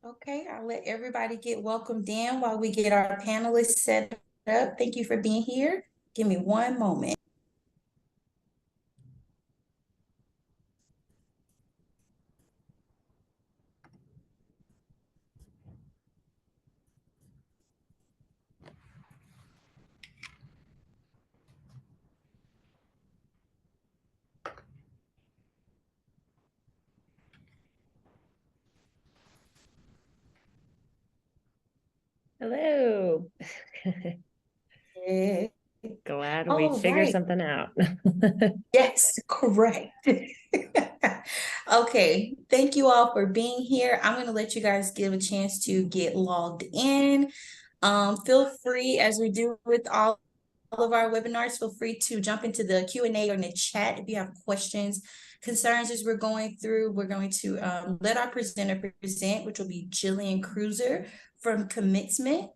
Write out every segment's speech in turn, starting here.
Okay, I'll let everybody get welcomed in while we get our panelists set up. Thank you for being here. Give me one moment. Hello. Yeah. Glad we All figured right. something out. Yes, correct. Okay, thank you all for being here. I'm going to let you guys give a chance to get logged in. Feel free, as we do with all of our webinars, feel free to jump into the Q&A or in the chat if you have questions, concerns as we're going through. We're going to let our presenter present, which will be Jillian Cruiser from Commencement.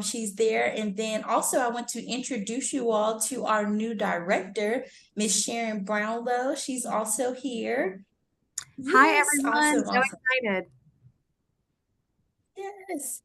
She's there. And then also I want to introduce you all to our new director, Miss Sharon Brownlow. She's also here. Hi, Yes, everyone. awesome, So awesome. excited. Yes.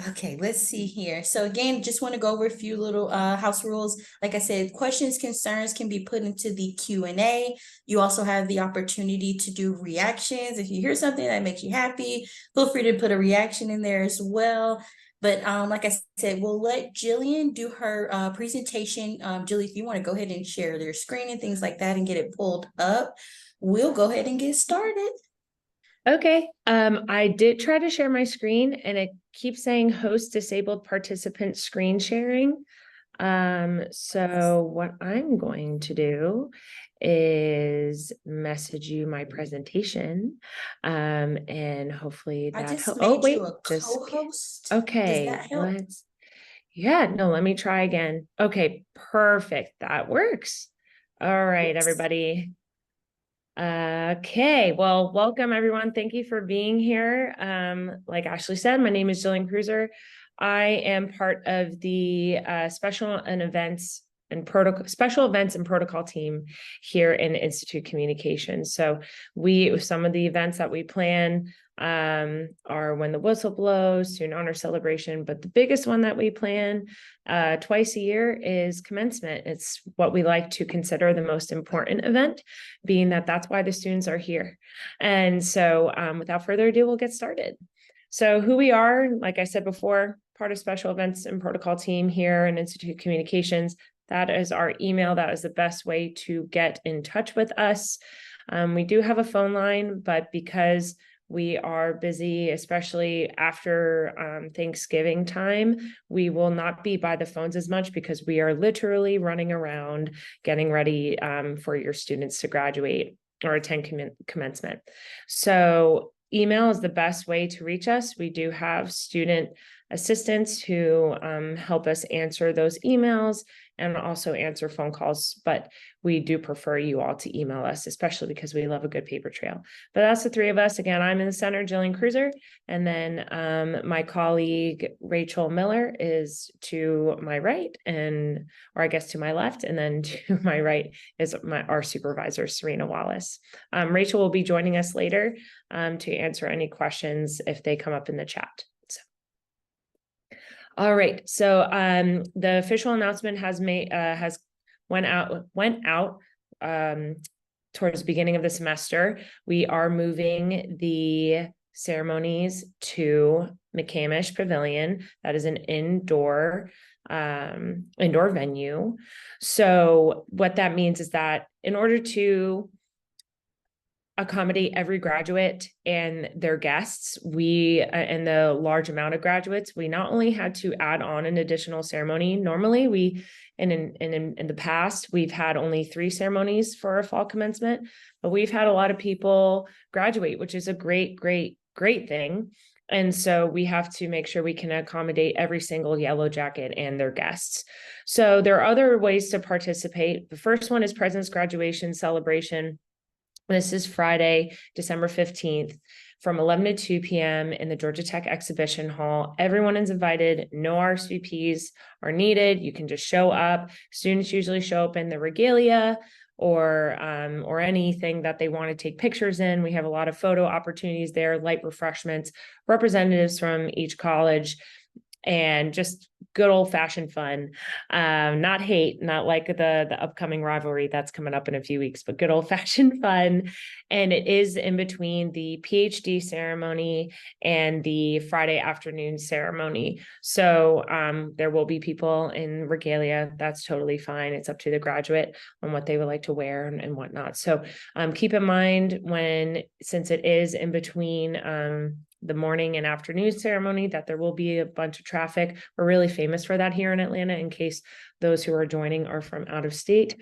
Okay, let's see here. So again, just want to go over a few little house rules. Like I said, questions, concerns can be put into the Q&A. You also have the opportunity to do reactions. If you hear something that makes you happy, feel free to put a reaction in there as well. But like I said, we'll let Jillian do her presentation. Jillian, if you want to go ahead and share their screen and things like that and get it pulled up, we'll go ahead and get started. Okay. I did try to share my screen and it keeps saying host disabled participant screen sharing. So what I'm going to do is message you my presentation. And hopefully I that just help. Oh, made you wait, a just co-host. Does okay. that help? No, let me try again. Okay, perfect. That works. All right, Yes. everybody. Okay, well, welcome everyone. Thank you for being here. Like Ashley said, my name is Jillian Cruiser. I am part of the special events and protocol team here in Institute Communications. So some of the events that we plan are when the whistle blows, student honor celebration, but the biggest one that we plan twice a year is commencement. It's what we like to consider the most important event, being that that's why the students are here. And so without further ado, we'll get started. So who we are, like I said before, part of special events and protocol team here in Institute Communications. That is our email. That is the best way to get in touch with us. We do have a phone line, but because we are busy, especially after Thanksgiving time, we will not be by the phones as much because we are literally running around getting ready for your students to graduate or attend commencement. So email is the best way to reach us. We do have student assistants who help us answer those emails and also answer phone calls, but we do prefer you all to email us, especially because we love a good paper trail. But that's the three of us. Again, I'm in the center, Jillian Cruiser, and then my colleague Rachel Miller is to my right, or I guess to my left, and then to my right is our supervisor, Serena Wallace. Rachel will be joining us later to answer any questions if they come up in the chat. All right. So the official announcement has went out towards the beginning of the semester. We are moving the ceremonies to McCamish Pavilion. That is an indoor venue. So what that means is that in order to accommodate every graduate and their guests, and the large amount of graduates, we not only had to add on an additional ceremony. Normally in the past, we've had only 3 ceremonies for a fall commencement, but we've had a lot of people graduate, which is a great thing. And so we have to make sure we can accommodate every single Yellow Jacket and their guests. So there are other ways to participate. The first one is President's Graduation Celebration. This is Friday, December 15th. from 11 to 2 p.m. in the Georgia Tech Exhibition Hall. Everyone is invited. No RSVPs are needed. You can just show up. Students usually show up in the regalia or anything that they want to take pictures in. We have a lot of photo opportunities there, light refreshments, representatives from each college, and just good old-fashioned fun. Not hate, not like the upcoming rivalry that's coming up in a few weeks, but good old-fashioned fun. And it is in between the PhD ceremony and the Friday afternoon ceremony. So there will be people in regalia. That's totally fine. It's up to the graduate on what they would like to wear and whatnot. So keep in mind since it is in between the morning and afternoon ceremony, that there will be a bunch of traffic. We're really famous for that here in Atlanta, in case those who are joining are from out of state.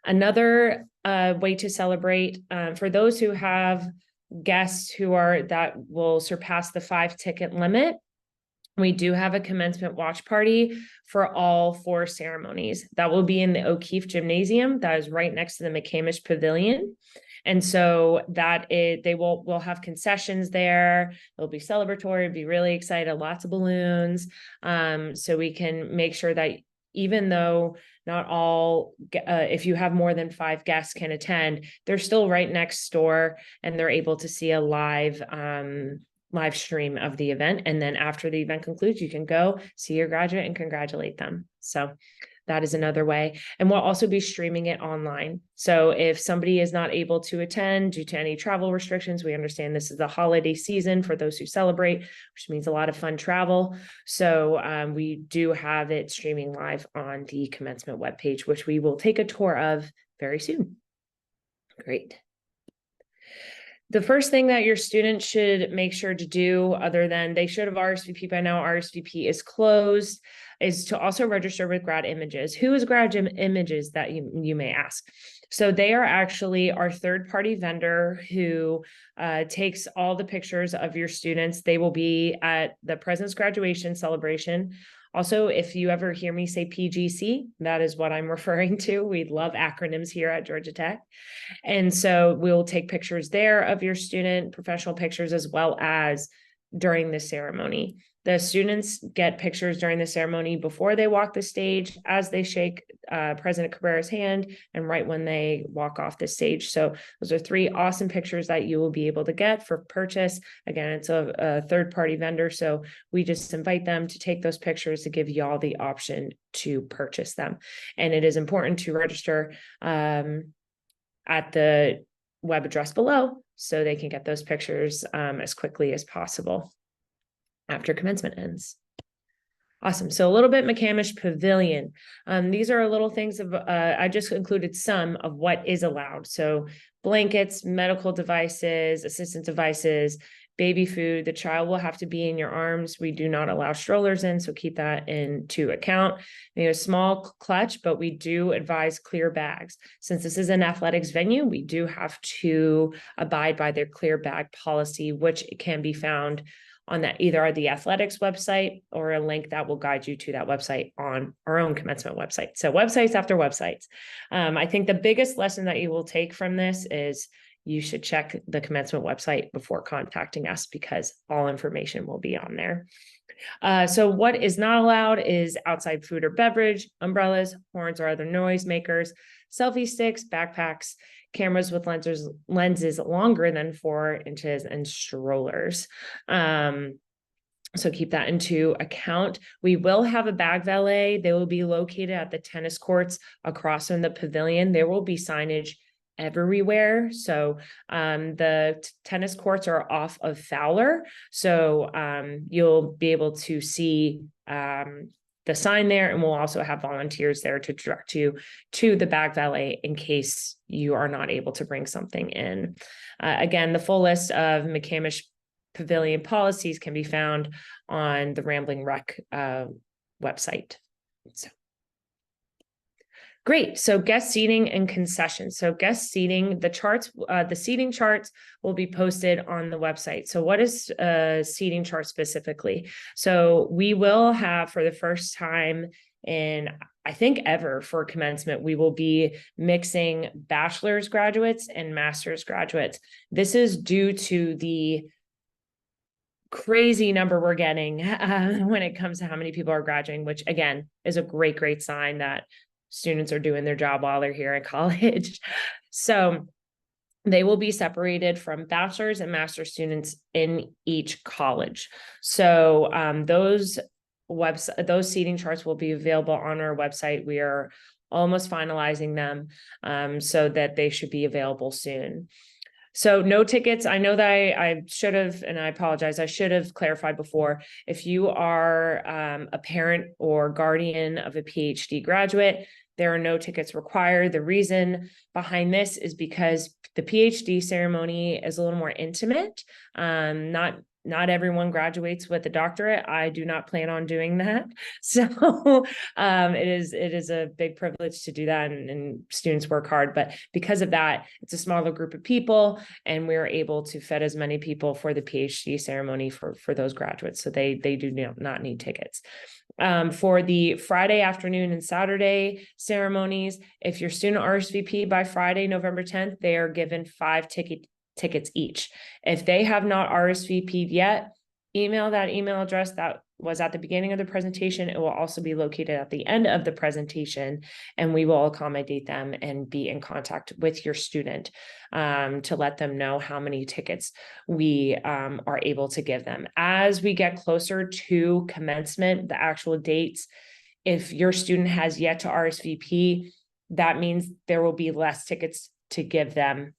Another way to celebrate, for those who have guests that will surpass the 5-ticket limit, we do have a commencement watch party for all 4 ceremonies. That will be in the O'Keefe Gymnasium. That is right next to the McCamish Pavilion. And so we'll have concessions there. It'll be celebratory, be really excited, lots of balloons. So we can make sure that even though not all, if you have more than 5 guests can attend, they're still right next door and they're able to see a live stream of the event. And then after the event concludes, you can go see your graduate and congratulate them. So that is another way. And we'll also be streaming it online. So if somebody is not able to attend due to any travel restrictions, we understand this is the holiday season for those who celebrate, which means a lot of fun travel. So we do have it streaming live on the commencement webpage, which we will take a tour of very soon. Great. The first thing that your students should make sure to do, other than they should have RSVP by now, RSVP is closed, is to also register with Grad Images. Who is Grad Images, that you may ask? So they are actually our third-party vendor who takes all the pictures of your students. They will be at the President's Graduation Celebration. Also, if you ever hear me say PGC, that is what I'm referring to. We love acronyms here at Georgia Tech. And so we'll take pictures there of your student, professional pictures, as well as during the ceremony. The students get pictures during the ceremony before they walk the stage, as they shake President Cabrera's hand, and right when they walk off the stage. So those are 3 awesome pictures that you will be able to get for purchase. Again, it's a third-party vendor, so we just invite them to take those pictures to give y'all the option to purchase them. And it is important to register at the web address below so they can get those pictures as quickly as possible after commencement ends. Awesome. So a little bit McCamish Pavilion. These are little things of, I just included some of what is allowed. So blankets, medical devices, assistance devices, baby food. The child will have to be in your arms. We do not allow strollers in, so keep that into account. Small clutch, but we do advise clear bags. Since this is an athletics venue, we do have to abide by their clear bag policy, which can be found on either the athletics website or a link that will guide you to that website on our own commencement website. So websites after websites. I think the biggest lesson that you will take from this is you should check the commencement website before contacting us, because all information will be on there. So what is not allowed is outside food or beverage, umbrellas, horns or other noise makers, selfie sticks, backpacks, cameras with lenses longer than 4 inches, and strollers. So keep that into account. We will have a bag valet. They will be located at the tennis courts across from the pavilion. There will be signage everywhere. So the tennis courts are off of Fowler. So you'll be able to see the sign there, and we'll also have volunteers there to direct you to the bag valet in case you are not able to bring something in. Again, the full list of McCamish Pavilion policies can be found on the Rambling Rec website. So. Great. So guest seating and concessions. So guest seating, the seating charts will be posted on the website. So what is a seating chart specifically? So we will have, for the first time in, I think ever, for commencement, we will be mixing bachelor's graduates and master's graduates. This is due to the crazy number we're getting when it comes to how many people are graduating, which again is a great sign that students are doing their job while they're here at college. So they will be separated from bachelor's and master's students in each college. So those seating charts will be available on our website. We are almost finalizing them so that they should be available soon. So no tickets. I know that I should have, and I apologize, I should have clarified before. If you are a parent or guardian of a PhD graduate, there are no tickets required. The reason behind this is because the PhD ceremony is a little more intimate. Not everyone graduates with a doctorate. I do not plan on doing that. So it is a big privilege to do that, and students work hard. But because of that, it's a smaller group of people, and we're able to fit as many people for the PhD ceremony for those graduates. So they do not need tickets. For the Friday afternoon and Saturday ceremonies, if your student RSVP by Friday, November 10th, they are given 5 tickets each. If they have not RSVP'd yet, email that email address that was at the beginning of the presentation. It will also be located at the end of the presentation, and we will accommodate them and be in contact with your student to let them know how many tickets we are able to give them. As we get closer to commencement, the actual dates, if your student has yet to RSVP, that means there will be less tickets to give them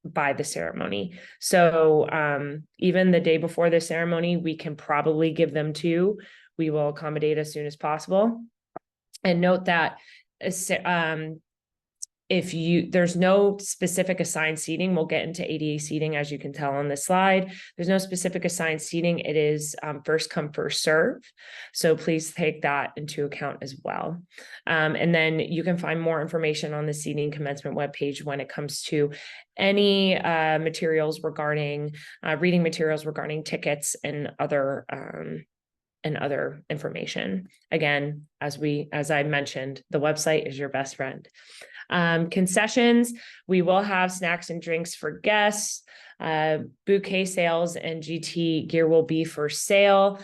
by the ceremony. So even the day before the ceremony, we can probably give them 2. We will accommodate as soon as possible. And note that there's no specific assigned seating. We'll get into ADA seating, as you can tell on this slide. There's no specific assigned seating. It is first come, first serve. So please take that into account as well. And then you can find more information on the seating commencement webpage when it comes to any materials regarding reading materials regarding tickets and other information. Again, as I mentioned, the website is your best friend. Concessions, we will have snacks and drinks for guests. Bouquet sales and GT gear will be for sale.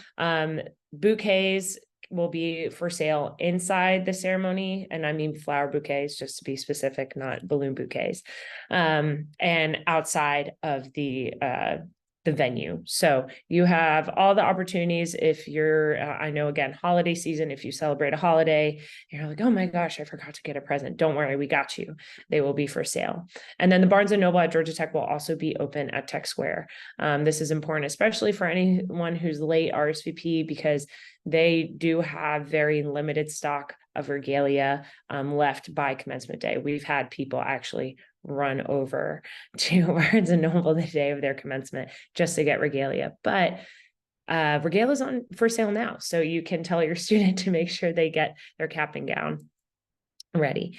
Bouquets will be for sale inside the ceremony, and I mean flower bouquets, just to be specific, not balloon bouquets, and outside of the venue. So you have all the opportunities. If you're, I know, again, holiday season, if you celebrate a holiday, you're like, oh my gosh, I forgot to get a present. Don't worry, we got you. They will be for sale. And then the Barnes & Noble at Georgia Tech will also be open at Tech Square. This is important, especially for anyone who's late RSVP, because they do have very limited stock of regalia left by commencement day. We've had people actually run over to Barnes & Noble the day of their commencement just to get regalia. But regalia is on for sale now. So you can tell your student to make sure they get their cap and gown ready.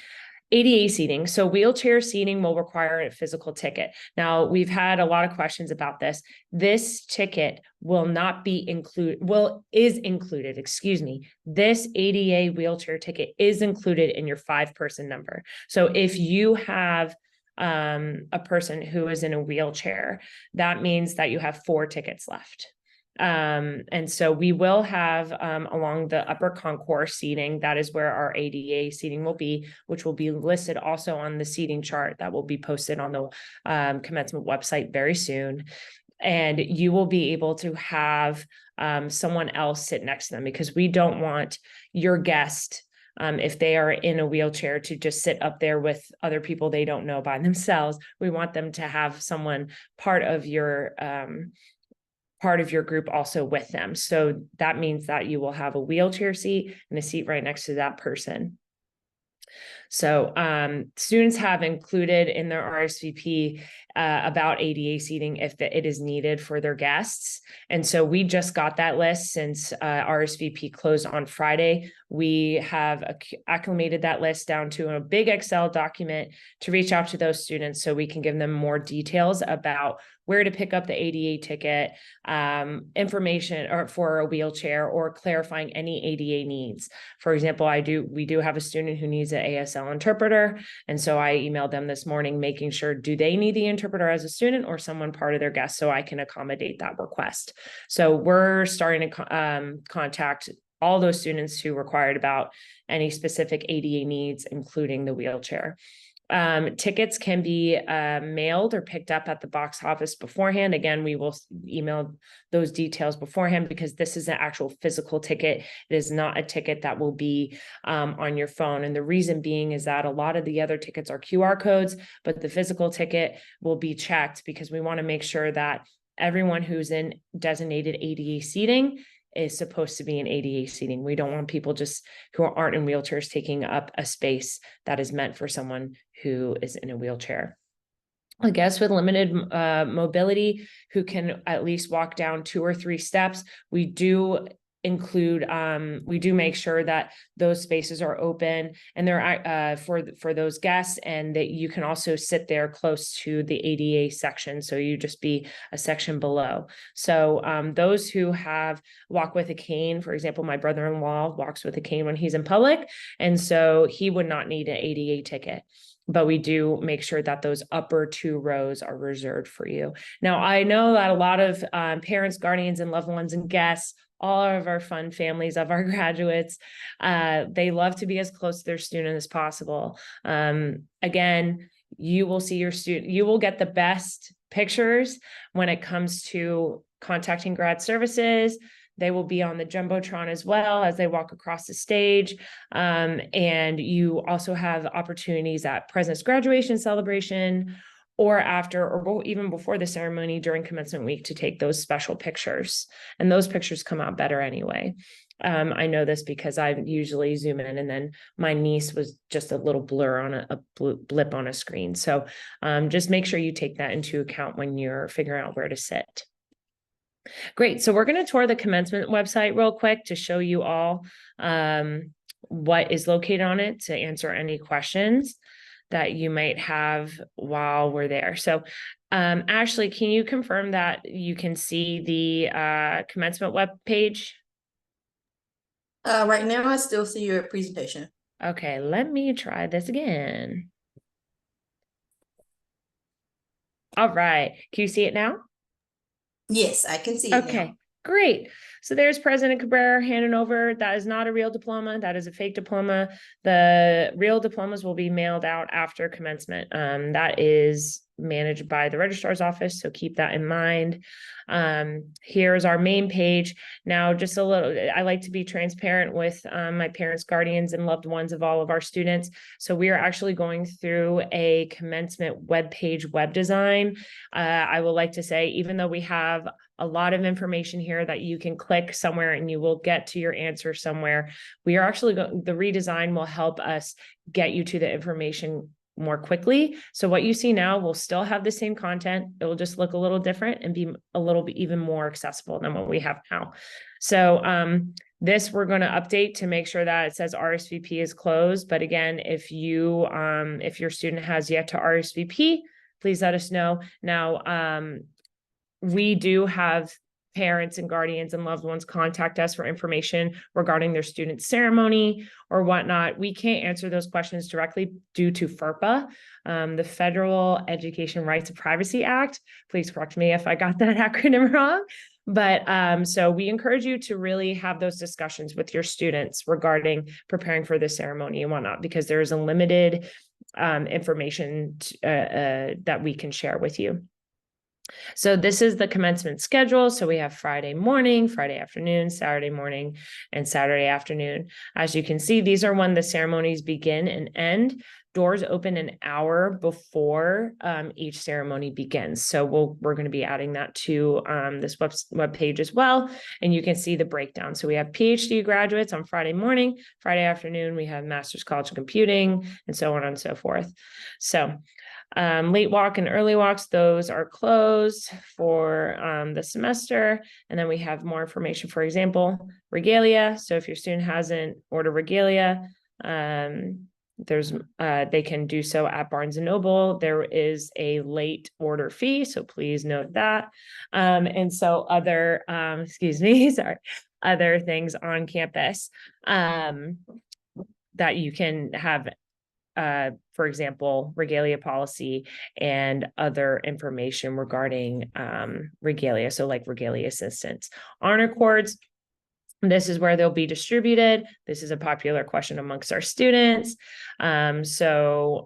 ADA seating. So wheelchair seating will require a physical ticket. Now, we've had a lot of questions about this. This ticket will not be is included, excuse me. This ADA wheelchair ticket is included in your 5-person number. So if you have a person who is in a wheelchair, that means that you have 4 tickets left. And so we will have along the upper concourse seating, that is where our ADA seating will be, which will be listed also on the seating chart that will be posted on the commencement website very soon. And you will be able to have someone else sit next to them, because we don't want your guest, if they are in a wheelchair, to just sit up there with other people they don't know by themselves. We want them to have someone part of your group also with them. So that means that you will have a wheelchair seat and a seat right next to that person. So students have included in their RSVP about ADA seating if it is needed for their guests. And so we just got that list since RSVP closed on Friday. we have acclimated that list down to a big Excel document to reach out to those students so we can give them more details about where to pick up the ADA ticket, information or for a wheelchair, or clarifying any ADA needs. For example, we do have a student who needs an ASL interpreter. And so I emailed them this morning, making sure, do they need the interpreter as a student or someone part of their guest, so I can accommodate that request. So we're starting to contact all those students who required about any specific ADA needs, including the wheelchair. Tickets can be mailed or picked up at the box office beforehand. Again, we will email those details beforehand because this is an actual physical ticket. It is not a ticket that will be on your phone. And the reason being is that a lot of the other tickets are QR codes, but the physical ticket will be checked because we want to make sure that everyone who's in designated ADA seating is supposed to be in ADA seating. We don't want people just who aren't in wheelchairs taking up a space that is meant for someone who is in a wheelchair. A guest with limited mobility who can at least walk down 2 or 3 steps, we do make sure that those spaces are open and they're for those guests, and that you can also sit there close to the ADA section. So you just be a section below. So those who walk with a cane, for example, my brother-in-law walks with a cane when he's in public, and so he would not need an ADA ticket. But we do make sure that those upper 2 rows are reserved for you. Now, I know that a lot of parents, guardians, and loved ones and guests, all of our fun families of our graduates, they love to be as close to their student as possible. Again, you will see your student, you will get the best pictures when it comes to contacting grad services. They will be on the Jumbotron as well as they walk across the stage. And you also have opportunities at President's graduation celebration, or after, or even before the ceremony during commencement week, to take those special pictures. And those pictures come out better anyway. I know this because I usually zoom in, and then my niece was just a little blur on a blip on a screen. So just make sure you take that into account when you're figuring out where to sit. Great. So we're going to tour the commencement website real quick to show you all what is located on it, to answer any questions that you might have while we're there. So Ashley, can you confirm that you can see the commencement web page? Right now, I still see your presentation. Okay, let me try this again. All right. Can you see it now? Yes, I can see it Okay, now. great. So there's President Cabrera handing over. That is not a real diploma. That is a fake diploma. The real diplomas will be mailed out after commencement. That is managed by the registrar's office, so keep that in mind. Here's our main page. Now, just a little, I like to be transparent with my parents, guardians, and loved ones of all of our students. So we are actually going through a commencement webpage web design. I would like to say, even though we have a lot of information here that you can click somewhere and you will get to your answer somewhere, we are actually the redesign will help us get you to the information more quickly. So what you see now will still have the same content. It will just look a little different and be a little bit even more accessible than what we have now. So this we're going to update to make sure that it says RSVP is closed. But again, if your student has yet to RSVP, please let us know. Now, we do have parents and guardians and loved ones contact us for information regarding their student ceremony or whatnot. We can't answer those questions directly due to FERPA, the Federal Education Rights and Privacy Act. Please correct me if I got that acronym wrong. But so we encourage you to really have those discussions with your students regarding preparing for the ceremony and whatnot, because there is a limited information that we can share with you. So this is the commencement schedule. So we have Friday morning, Friday afternoon, Saturday morning, and Saturday afternoon. As you can see, these are when the ceremonies begin and end. Doors open an hour before each ceremony begins. So we're going to be adding that to this web page as well. And you can see the breakdown. So we have PhD graduates on Friday morning, Friday afternoon, we have Master's College of Computing, and so on and so forth. So Late walk and early walks, those are closed for the semester. And then we have more information, for example, regalia. So if your student hasn't ordered regalia, they can do so at Barnes and Noble. There is a late order fee, so please note that. And so other, other things on campus that you can have, for example, regalia policy and other information regarding regalia. So like regalia assistance. Honor cords, this is where they'll be distributed. This is a popular question amongst our students. Through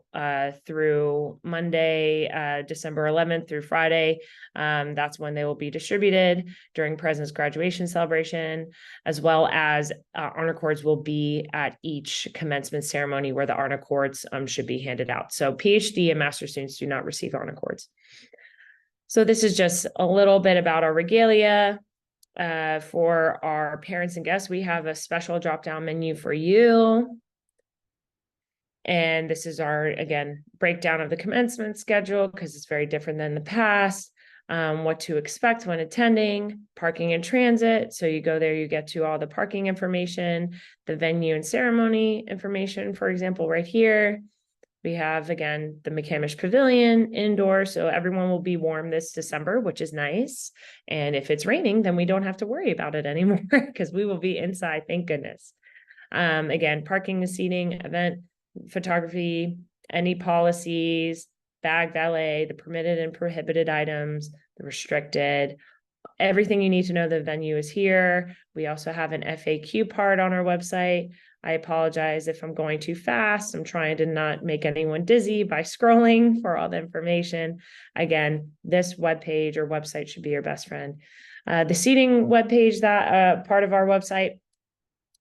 Monday, December 11th through Friday, that's when they will be distributed during President's graduation celebration, as well as honor cords will be at each commencement ceremony where the honor cords should be handed out. So PhD and master students do not receive honor cords. So this is just a little bit about our regalia. For our parents and guests, we have a special drop-down menu for you. And this is our, again, breakdown of the commencement schedule, because it's very different than the past. What to expect when attending, parking and transit. So you go there, you get to all the parking information, the venue and ceremony information, for example, right here. We have, again, the McCamish Pavilion indoor, so everyone will be warm this December, which is nice. And if it's raining, then we don't have to worry about it anymore because we will be inside, thank goodness. Again, parking and seating, event photography, any policies, bag valet, the permitted and prohibited items, the restricted, everything you need to know the venue is here. We also have an FAQ part on our website. I apologize if I'm going too fast. I'm trying to not make anyone dizzy by scrolling for all the information. Again, this webpage or website should be your best friend. The seating webpage, that part of our website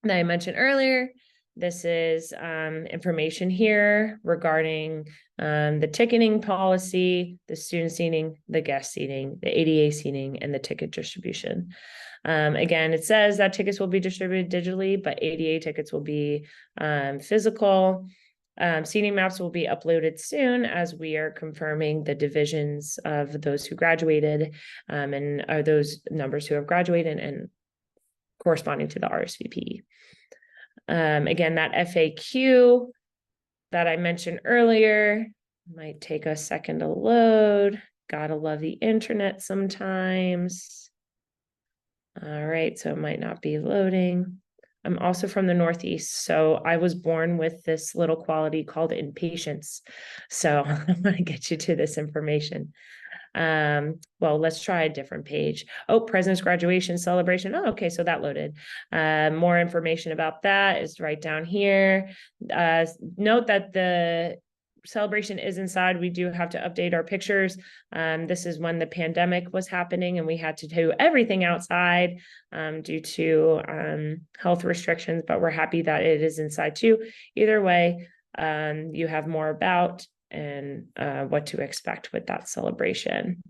that I mentioned earlier, this is information here regarding the ticketing policy, the student seating, the guest seating, the ADA seating, and the ticket distribution. Again, it says that tickets will be distributed digitally, but ADA tickets will be physical. Seating maps will be uploaded soon as we are confirming the divisions of those who graduated and are those numbers who have graduated and corresponding to the RSVP. Again, that FAQ that I mentioned earlier might take a second to load. Gotta love the internet sometimes. All right, so it might not be loading. I'm also from the Northeast, so I was born with this little quality called impatience. So I'm going to get you to this information. Well, let's try a different page. Oh, President's graduation celebration. Oh, okay, so that loaded. More information about that is right down here. Note that the celebration is inside. We do have to update our pictures. This is when the pandemic was happening and we had to do everything outside due to health restrictions, but we're happy that it is inside too. Either way, you have more about and what to expect with that celebration.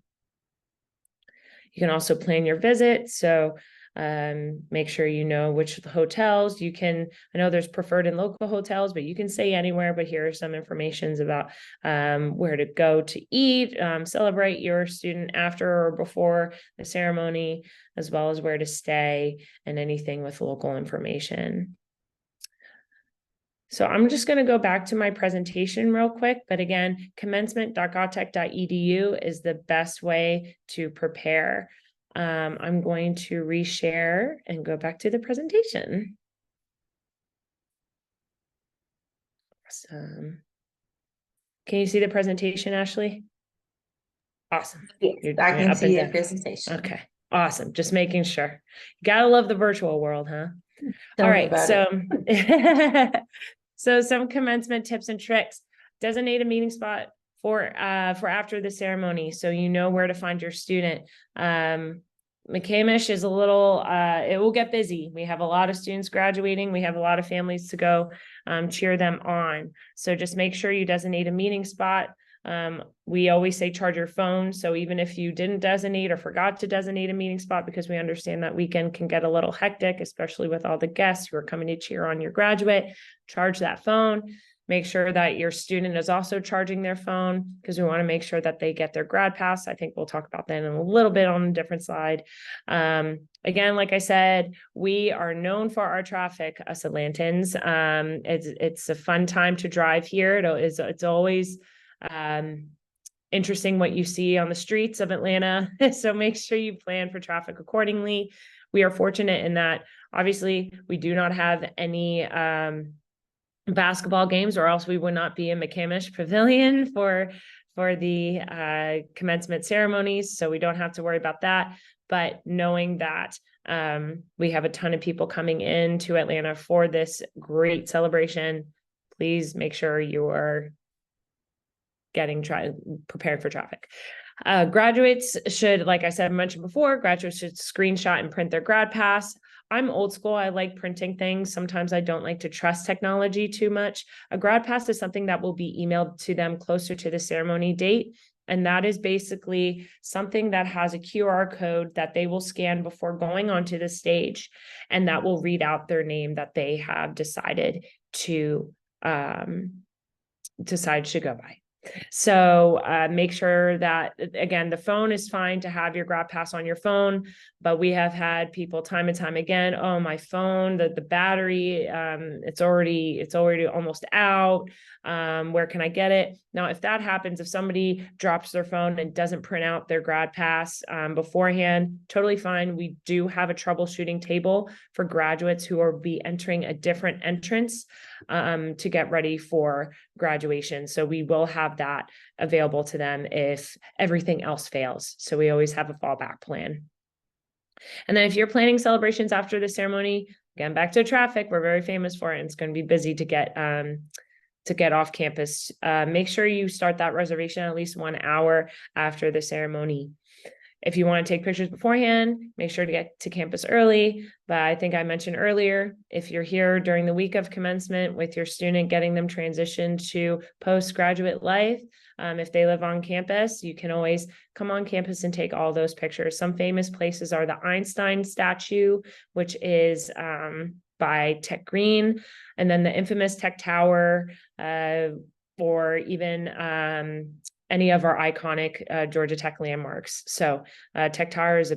You can also plan your visit. So make sure you know which hotels you can. I know there's preferred and local hotels, but you can stay anywhere. But here are some informations about where to go to eat, celebrate your student after or before the ceremony, as well as where to stay and anything with local information. So I'm just going to go back to my presentation real quick. But again, commencement.gautech.edu is the best way to prepare. I'm going to reshare and go back to the presentation. Awesome. Can you see the presentation, Ashley? Awesome. Yes, I can see your presentation. Okay, awesome. Just making sure. You gotta love the virtual world, huh? All right, so so some commencement tips and tricks. Designate a meeting spot for after the ceremony, so you know where to find your student. McCamish is a little, it will get busy. We have a lot of students graduating. We have a lot of families to go cheer them on. So just make sure you designate a meeting spot. We always say charge your phone. So even if you didn't designate or forgot to designate a meeting spot, because we understand that weekend can get a little hectic, especially with all the guests who are coming to cheer on your graduate, charge that phone. Make sure that your student is also charging their phone, because we want to make sure that they get their grad pass. I think we'll talk about that in a little bit on a different slide. Again, like I said, we are known for our traffic, us Atlantans. It's a fun time to drive here. It's always interesting what you see on the streets of Atlanta. So make sure you plan for traffic accordingly. We are fortunate in that, obviously, we do not have any basketball games, or else we would not be in McCamish Pavilion for the commencement ceremonies. So we don't have to worry about that. But knowing that we have a ton of people coming in to Atlanta for this great celebration, please make sure you are prepared for traffic. Graduates should, like I said, mentioned before, graduates should screenshot and print their grad pass. I'm old school. I like printing things. Sometimes I don't like to trust technology too much. A grad pass is something that will be emailed to them closer to the ceremony date. And that is basically something that has a QR code that they will scan before going onto the stage. And that will read out their name that they have decided to go by. So make sure that, again, the phone is fine to have your grad pass on your phone, but we have had people time and time again, oh, my phone, the battery, it's already almost out. Where can I get it? Now, if that happens, if somebody drops their phone and doesn't print out their grad pass beforehand, totally fine. We do have a troubleshooting table for graduates who will be entering a different entrance to get ready for graduation. So we will have that available to them if everything else fails. So we always have a fallback plan. And then if you're planning celebrations after the ceremony, again, back to traffic, we're very famous for it. And it's going to be busy to get off campus. Make sure you start that reservation at least 1 hour after the ceremony. If you want to take pictures beforehand, make sure to get to campus early. But I think I mentioned earlier, if you're here during the week of commencement with your student, getting them transitioned to postgraduate life, if they live on campus, you can always come on campus and take all those pictures. Some famous places are the Einstein statue, which is by Tech Green, and then the infamous Tech Tower, or even any of our iconic Georgia Tech landmarks. So Tech Tower is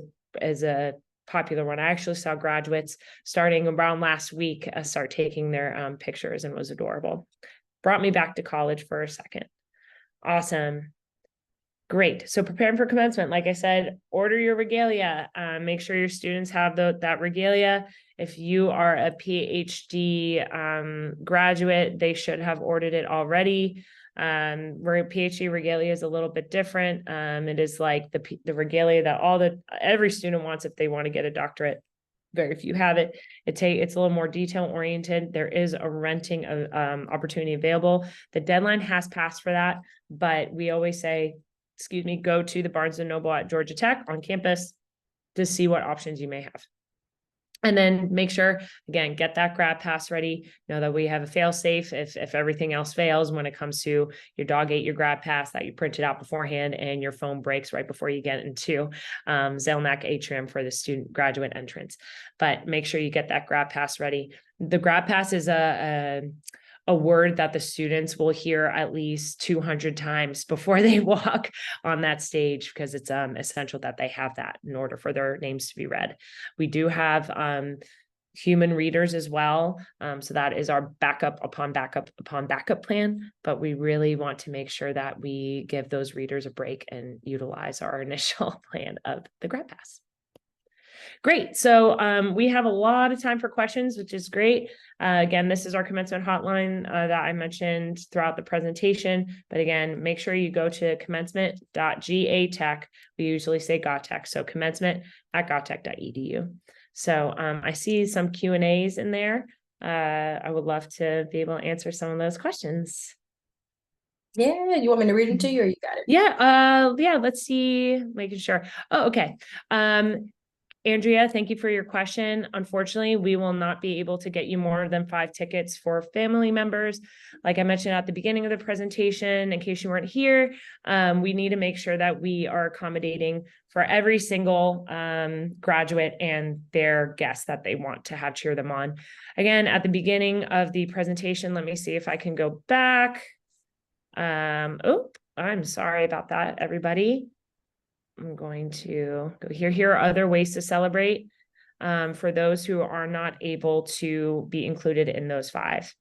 a popular one. I actually saw graduates starting around last week start taking their pictures, and was adorable. Brought me back to college for a second. Awesome. Great. So preparing for commencement, like I said, order your regalia. Make sure your students have that regalia. If you are a PhD graduate, they should have ordered it already. PhD regalia is a little bit different. It is like the regalia that every student wants if they want to get a doctorate. Very few have it. It's a little more detail oriented. There is a renting opportunity available. The deadline has passed for that, but we always say, go to the Barnes & Noble at Georgia Tech on campus to see what options you may have. And then make sure, again, get that grad pass ready. Know that we have a fail safe if everything else fails when it comes to your dog ate your grad pass that you printed out beforehand and your phone breaks right before you get into Zelmac Atrium for the student graduate entrance. But make sure you get that grad pass ready. The grad pass is a word that the students will hear at least 200 times before they walk on that stage, because it's essential that they have that in order for their names to be read. We do have human readers as well. So that is our backup upon backup plan, but we really want to make sure that we give those readers a break and utilize our initial plan of the grad pass. Great. So we have a lot of time for questions, which is great. Again, this is our commencement hotline that I mentioned throughout the presentation. But again, make sure you go to commencement.gatech. We usually say GATech. So commencement@gatech.edu. So I see some Q&As in there. I would love to be able to answer some of those questions. Yeah, you want me to read them to you, or you got it? Yeah, let's see, making sure. Oh, okay. Andrea, thank you for your question. Unfortunately, we will not be able to get you more than 5 tickets for family members. Like I mentioned at the beginning of the presentation, in case you weren't here, we need to make sure that we are accommodating for every single graduate and their guests that they want to have cheer them on. Again, at the beginning of the presentation, let me see if I can go back. Oh, I'm sorry about that, everybody. I'm going to go here. Here are other ways to celebrate for those who are not able to be included in those 5.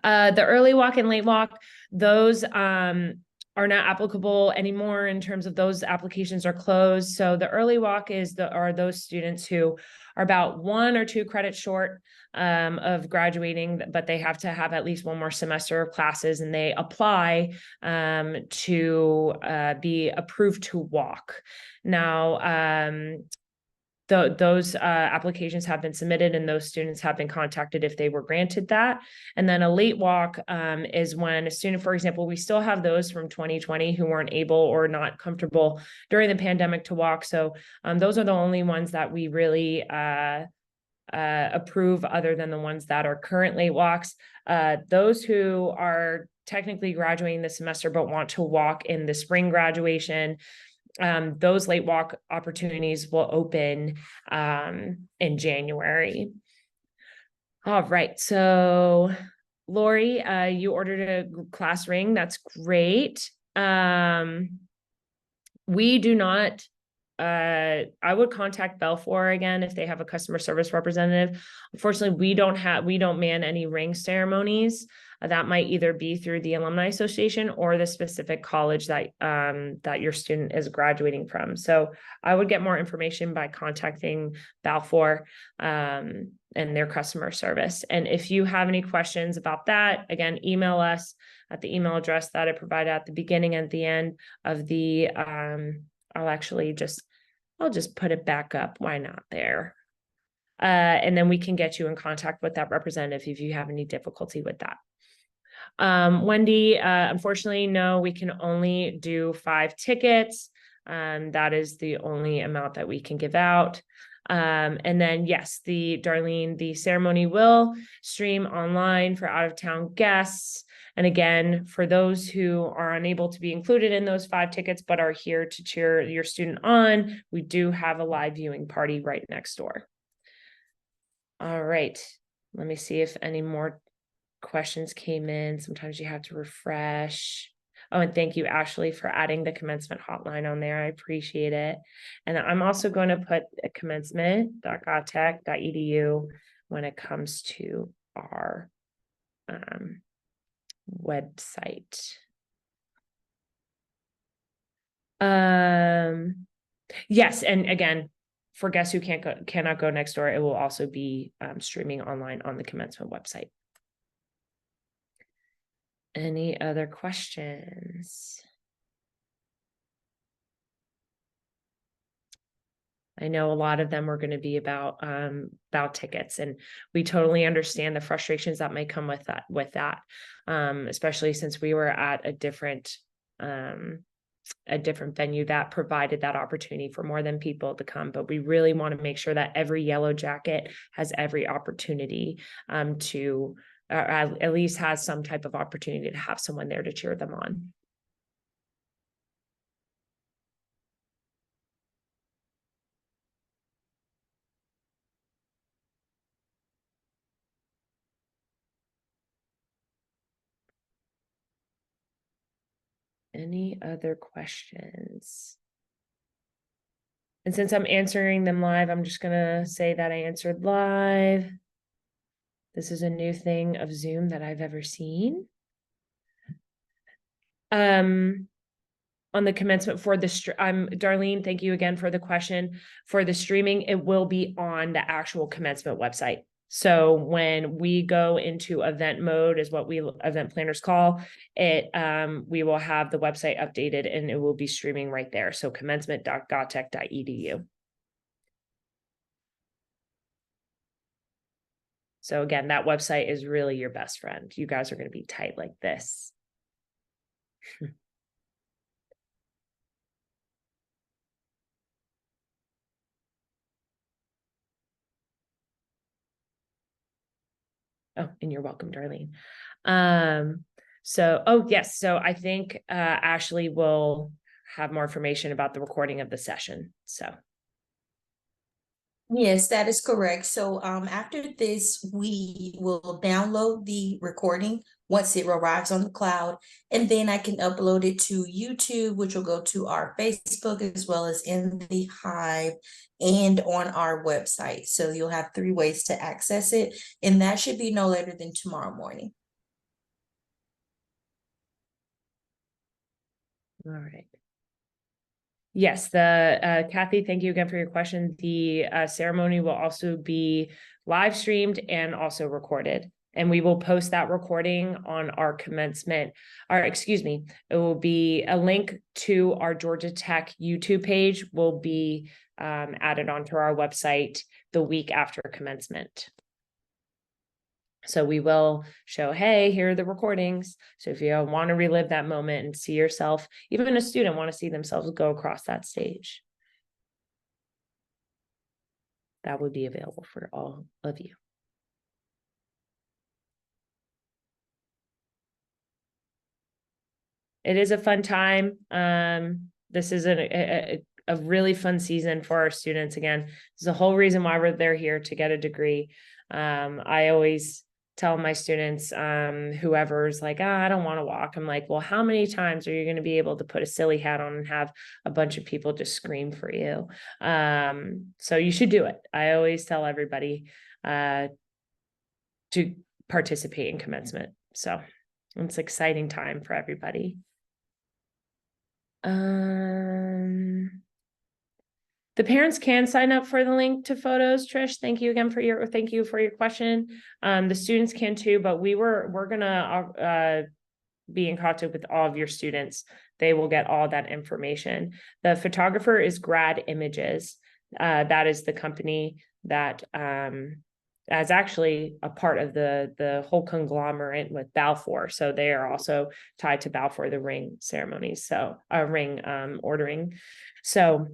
The early walk and late walk, those are not applicable anymore in terms of those applications are closed. So the early walk are those students who are about 1 or 2 credits short of graduating, but they have to have at least 1 more semester of classes, and they apply to be approved to walk. Now, those applications have been submitted and those students have been contacted if they were granted that. And then a late walk is when a student, for example, we still have those from 2020 who weren't able or not comfortable during the pandemic to walk. So those are the only ones that we really approve, other than the ones that are current late walks. Those who are technically graduating this semester but want to walk in the spring graduation, those late walk opportunities will open in January. All right, so Lori, you ordered a class ring. That's great. We do not, I would contact Belfour again if they have a customer service representative. Unfortunately, we don't man any ring ceremonies. That might either be through the Alumni Association or the specific college that that your student is graduating from. So I would get more information by contacting Balfour and their customer service. And if you have any questions about that, again, email us at the email address that I provided at the beginning and at the end of the, I'll just put it back up. Why not there? And then we can get you in contact with that representative if you have any difficulty with that. Wendy, unfortunately, no, we can only do 5 tickets. That is the only amount that we can give out. And then, yes, Darlene, the ceremony will stream online for out-of-town guests. And again, for those who are unable to be included in those 5 tickets, but are here to cheer your student on, we do have a live viewing party right next door. All right, let me see if any more questions came in. Sometimes you have to refresh. Oh, and thank you, Ashley, for adding the commencement hotline on there. I appreciate it. And I'm also going to put a commencement.gotech.edu when it comes to our website. Yes, and again, for guests who cannot go next door, it will also be streaming online on the commencement website. Any other questions? I know a lot of them are going to be about tickets, and we totally understand the frustrations that may come with that, especially since we were at a different venue that provided that opportunity for more than people to come. But we really want to make sure that every Yellow Jacket has every opportunity to at least has some type of opportunity to have someone there to cheer them on. Any other questions? And since I'm answering them live, I'm just going to say that I answered live. This is a new thing of Zoom that I've ever seen. On the commencement for the Darlene, thank you again for the question. For the streaming, it will be on the actual commencement website. So when we go into event mode, is what we event planners call it, we will have the website updated and it will be streaming right there. So commencement.gotech.edu. So again, that website is really your best friend. You guys are going to be tight like this. Oh, and you're welcome, Darlene. Yes, so I think Ashley will have more information about the recording of the session. So Yes, that is correct. So after this, we will download the recording once it arrives on the cloud, and then I can upload it to YouTube, which will go to our Facebook as well as in the Hive and on our website. So you'll have 3 ways to access it, and that should be no later than tomorrow morning. all right. Yes, the Kathy, thank you again for your question. The ceremony will also be live streamed and also recorded. And we will post that recording on our commencement, it will be a link to our Georgia Tech YouTube page will be added onto our website the week after commencement. So we will show, hey, here are the recordings. So if you want to relive that moment and see yourself, even a student want to see themselves go across that stage, that would be available for all of you. It is a fun time. This is a really fun season for our students. Again, there's the whole reason why they're here to get a degree. I always tell my students, whoever's like, I don't want to walk. I'm like, well, how many times are you going to be able to put a silly hat on and have a bunch of people just scream for you? So you should do it. I always tell everybody to participate in commencement. So it's an exciting time for everybody. The parents can sign up for the link to photos. Trish, thank you again for your question. The students can too, but we're gonna be in contact with all of your students. They will get all that information. The photographer is Grad Images. That is the company that as actually a part of the whole conglomerate with Balfour. So they are also tied to Balfour, the ring ceremonies. So ring ordering. So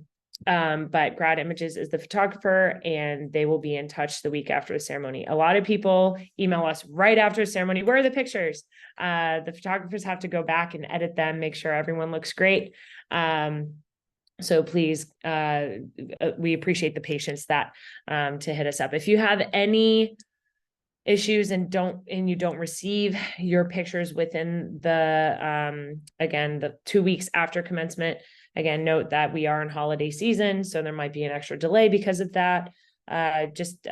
but Grad Images is the photographer, and they will be in touch the week after the ceremony. A lot of people email us right after the ceremony. Where are the pictures? The photographers have to go back and edit them, make sure everyone looks great. So please, we appreciate the patience that to hit us up. If you have any issues and you don't receive your pictures within the again, the 2 weeks after commencement, again, note that we are in holiday season, so there might be an extra delay because of that. Just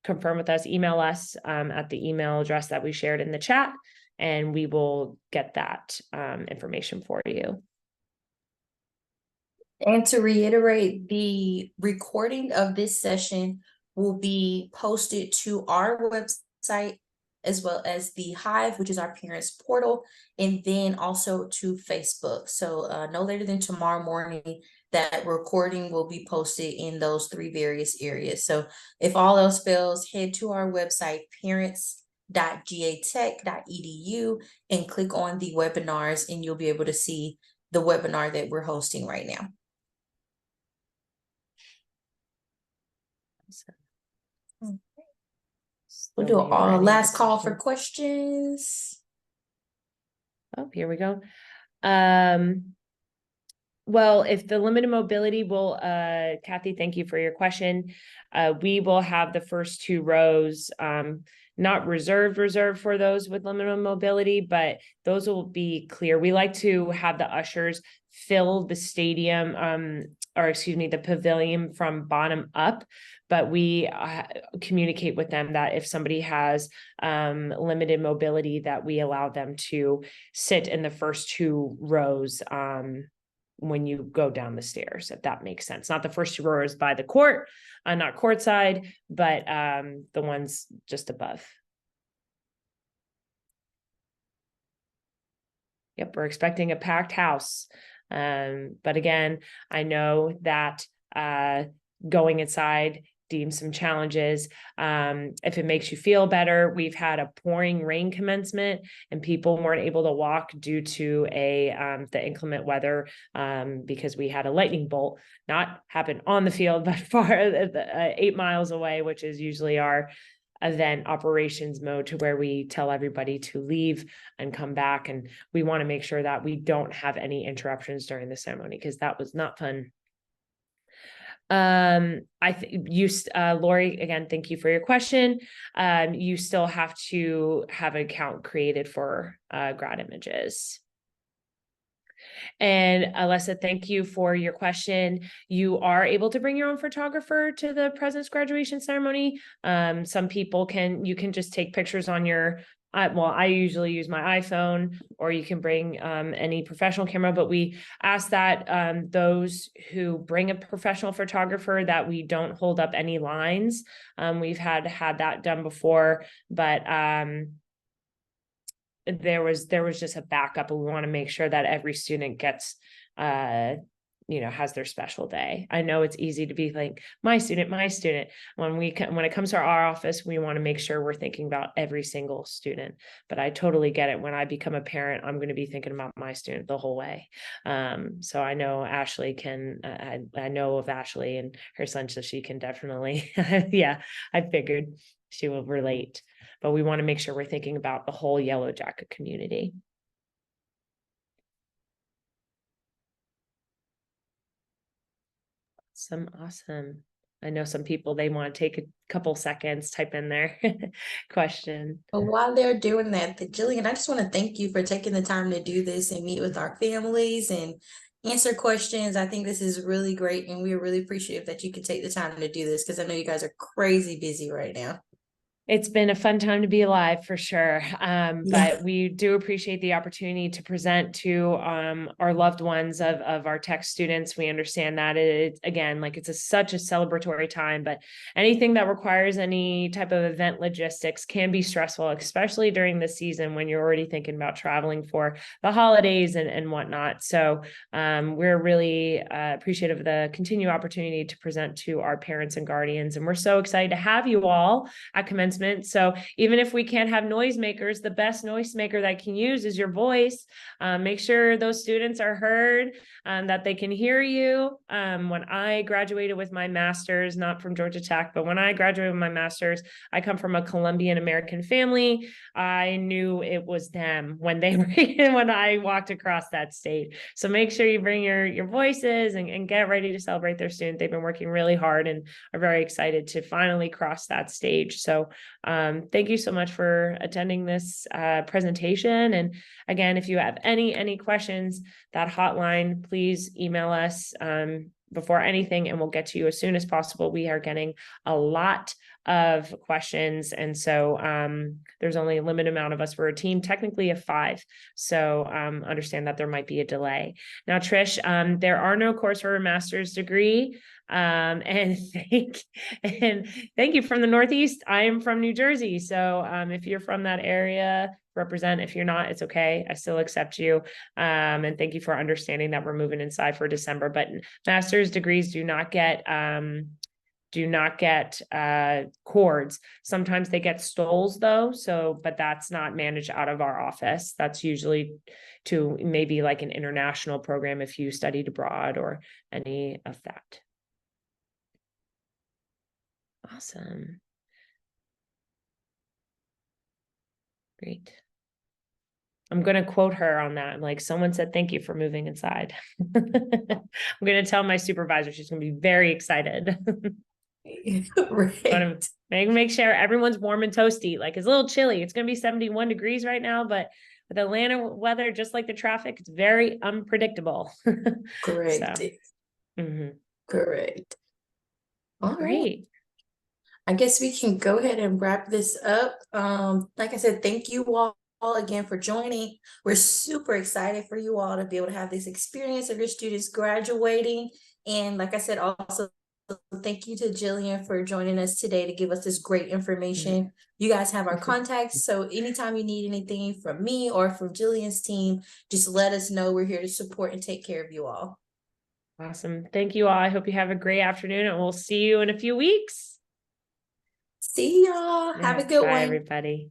confirm with us, email us at the email address that we shared in the chat, and we will get that information for you. And to reiterate, the recording of this session will be posted to our website as well as the Hive, which is our parents portal, and then also to Facebook. So no later than tomorrow morning, that recording will be posted in those 3 various areas. So if all else fails, head to our website, parents.gatech.edu, and click on the webinars, and you'll be able to see the webinar that we're hosting right now. We'll do a last call for questions. Oh, here we go. Well, if the limited mobility will, Kathy, thank you for your question. We will have the first 2 rows, not reserved for those with limited mobility, but those will be clear. We like to have the ushers fill the stadium, the pavilion from bottom up, but we communicate with them that if somebody has limited mobility, that we allow them to sit in the first 2 rows when you go down the stairs, if that makes sense. Not the first 2 rows by the court, not courtside, but the ones just above. Yep, we're expecting a packed house. But again, I know that going inside deems some challenges. If it makes you feel better, we've had a pouring rain commencement and people weren't able to walk due to the inclement weather because we had a lightning bolt, not happen on the field, but far 8 miles away, which is usually our event operations mode to where we tell everybody to leave and come back. And we want to make sure that we don't have any interruptions during the ceremony, because that was not fun. I think you, Lori, again, thank you for your question. You still have to have an account created for grad images. And Alessa, thank you for your question. You are able to bring your own photographer to the president's graduation ceremony. Some people you can just take pictures on your, well, I usually use my iPhone, or you can bring any professional camera, but we ask that those who bring a professional photographer, that we don't hold up any lines. We've had that done before, but there was just a backup, and we want to make sure that every student gets has their special day. I know it's easy to be like, my student. When it comes to our office, we want to make sure we're thinking about every single student. But I totally get it. When I become a parent, I'm going to be thinking about my student the whole way. So I know Ashley can, I know of Ashley and her son, so she can definitely, yeah, I figured she will relate. But we want to make sure we're thinking about the whole Yellow Jacket community. Awesome. I know some people, they want to take a couple seconds, type in their question. But while they're doing that, Jillian, I just want to thank you for taking the time to do this and meet with our families and answer questions. I think this is really great, and we are really appreciative that you could take the time to do this, because I know you guys are crazy busy right now. It's been a fun time to be alive, for sure. Yeah. But we do appreciate the opportunity to present to our loved ones of our tech students. We understand that it's, again, like it's such a celebratory time, but anything that requires any type of event logistics can be stressful, especially during the season when you're already thinking about traveling for the holidays and whatnot. So we're really appreciative of the continued opportunity to present to our parents and guardians. And we're so excited to have you all at Commencement. So even if we can't have noisemakers, the best noisemaker that I can use is your voice. Make sure those students are heard, that they can hear you. When I graduated with my master's, not from Georgia Tech, but when I graduated with my master's, I come from a Colombian American family. I knew it was them when they were when I walked across that stage. So make sure you bring your voices and get ready to celebrate their student. They've been working really hard and are very excited to finally cross that stage. So thank you so much for attending this presentation. And again, if you have any questions, that hotline, please email us before anything, and we'll get to you as soon as possible. We are getting a lot of questions, and so there's only a limited amount of us. We're a team technically of 5, so understand that there might be a delay. Now, Trish, there are no courses for a master's degree. And thank you from the Northeast. I am from New Jersey. So if you're from that area, represent. If you're not, it's okay. I still accept you. And thank you for understanding that we're moving inside for December, but master's degrees do not get cords. Sometimes they get stoles though. So, but that's not managed out of our office. That's usually to maybe like an international program if you studied abroad or any of that. Awesome. Great. I'm going to quote her on that. I'm like, someone said, thank you for moving inside. I'm going to tell my supervisor, she's going to be very excited. Right. Make sure everyone's warm and toasty. Like, it's a little chilly. It's going to be 71 degrees right now, but with Atlanta weather, just like the traffic, it's very unpredictable. Correct. So, correct. All great. Right. I guess we can go ahead and wrap this up. Like I said, thank you all again for joining. We're super excited for you all to be able to have this experience of your students graduating. And like I said, also thank you to Jillian for joining us today to give us this great information. You guys have our contacts, so anytime you need anything from me or from Jillian's team, just let us know. We're here to support and take care of you all. Awesome. Thank you all. I hope you have a great afternoon, and we'll see you in a few weeks. See y'all. Have a good one. Bye, everybody.